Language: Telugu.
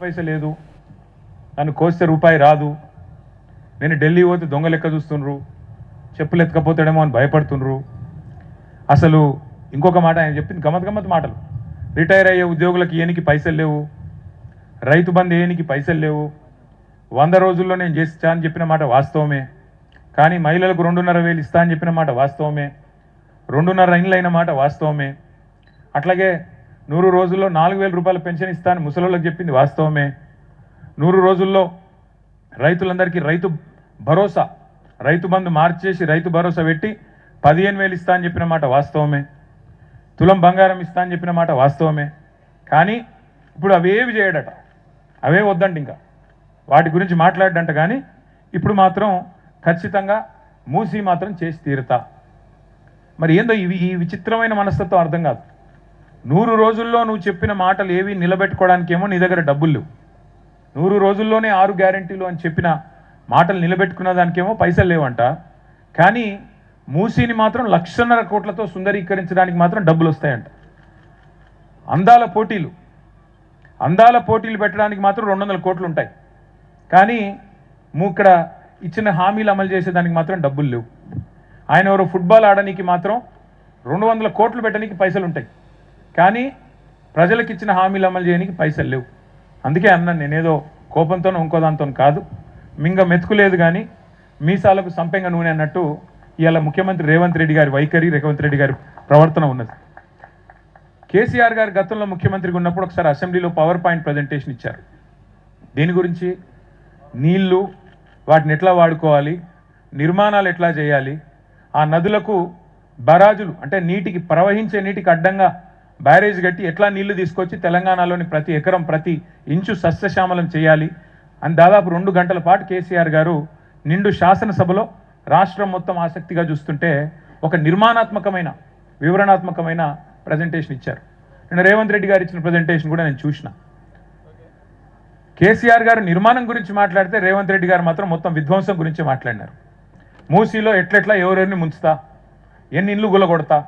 పైస లేదు, నన్ను కోస్తే రూపాయి రాదు, నేను ఢిల్లీ పోతే దొంగ లెక్క చూస్తుండ్రు, చెప్పులు ఎత్తుకపోతాడేమో అని భయపడుతుండ్రు. అసలు ఇంకొక మాట ఆయన చెప్పింది గమ్మత్ మాటలు. రిటైర్ అయ్యే ఉద్యోగులకు ఏనికి పైసలు లేవు, రైతు బంధు ఏనికి పైసలు లేవు, 100 రోజుల్లో నేను చేస్తా అని చెప్పిన మాట వాస్తవమే. కానీ మహిళలకు 2,500 ఇస్తా అని చెప్పిన మాట వాస్తవమే. 2.5 ఇండ్లు అయిన మాట వాస్తవమే. అట్లాగే 100 రోజుల్లో 4,000 రూపాయల పెన్షన్ ఇస్తా అని ముసలోళ్ళకి చెప్పింది వాస్తవమే. 100 రోజుల్లో రైతులందరికీ రైతు భరోసా, రైతు బంధు మార్చేసి రైతు భరోసా పెట్టి 15,000 ఇస్తా అని చెప్పిన మాట వాస్తవమే. తులం బంగారం ఇస్తా అని చెప్పిన మాట వాస్తవమే. కానీ ఇప్పుడు అవేవి చేయడట, అవే వద్దంట, ఇంకా వాటి గురించి మాట్లాడంట. కానీ ఇప్పుడు మాత్రం ఖచ్చితంగా మూసి మాత్రం చేసి తీరుతా. మరి ఏందో ఈ విచిత్రమైన మనస్తత్వం అర్థం కాదు. 100 రోజుల్లో నువ్వు చెప్పిన మాటలు ఏవి నిలబెట్టుకోవడానికేమో నీ దగ్గర డబ్బులు లేవు. 100 రోజుల్లోనే 6 గ్యారెంటీలు అని చెప్పిన మాటలు నిలబెట్టుకున్న దానికేమో పైసలు లేవంట. కానీ మూసీని మాత్రం 1,50,000 కోట్లతో సుందరీకరించడానికి మాత్రం డబ్బులు వస్తాయంట. అందాల పోటీలు పెట్టడానికి మాత్రం 200 కోట్లు ఉంటాయి. కానీ ఇక్కడ ఇచ్చిన హామీలు అమలు చేసేదానికి మాత్రం డబ్బులు లేవు. ఆయన ఎవరు ఫుట్బాల్ ఆడడానికి మాత్రం 200 కోట్లు పెట్టడానికి పైసలు ఉంటాయి. కానీ ప్రజలకు ఇచ్చిన హామీలు అమలు చేయడానికి పైసలు లేవు. అందుకే అన్నాను, నేనేదో కోపంతోనో ఇంకో దాంతో కాదు, మింగ మెతుకులేదు కానీ మీసాలకు సంపెంగ నూనె అన్నట్టు ఇవాళ ముఖ్యమంత్రి రేవంత్ రెడ్డి గారి వైఖరి, రేవంత్ రెడ్డి గారి ప్రవర్తన ఉన్నది. కేసీఆర్ గారు గతంలో ముఖ్యమంత్రిగా ఉన్నప్పుడు ఒకసారి అసెంబ్లీలో పవర్ పాయింట్ ప్రజెంటేషన్ ఇచ్చారు. దీని గురించి నీళ్లు, వాటిని ఎట్లా వాడుకోవాలి, నిర్మాణాలు ఎట్లా చేయాలి, ఆ నదులకు బరాజులు అంటే నీటికి ప్రవహించే నీటికి అడ్డంగా బ్యారేజ్ కట్టి ఎట్లా నీళ్లు తీసుకొచ్చి తెలంగాణలోని ప్రతి ఎకరం ప్రతి ఇంచు సస్యశ్యామలం చేయాలి అని దాదాపు 2 గంటల పాటు కేసీఆర్ గారు నిండు శాసనసభలో రాష్ట్రం మొత్తం ఆసక్తిగా చూస్తుంటే ఒక నిర్మాణాత్మకమైన వివరణాత్మకమైన ప్రజెంటేషన్ ఇచ్చారు. నేను రేవంత్ రెడ్డి గారు ఇచ్చిన ప్రజెంటేషన్ కూడా నేను చూసిన. కేసీఆర్ గారు నిర్మాణం గురించి మాట్లాడితే రేవంత్ రెడ్డి గారు మాత్రం మొత్తం విధ్వంసం గురించి మాట్లాడినారు. మూసీలో ఎట్లెట్లా ఎవరెవరిని ముంచుతా, ఎన్ని ఇండ్లు గులగొడతా,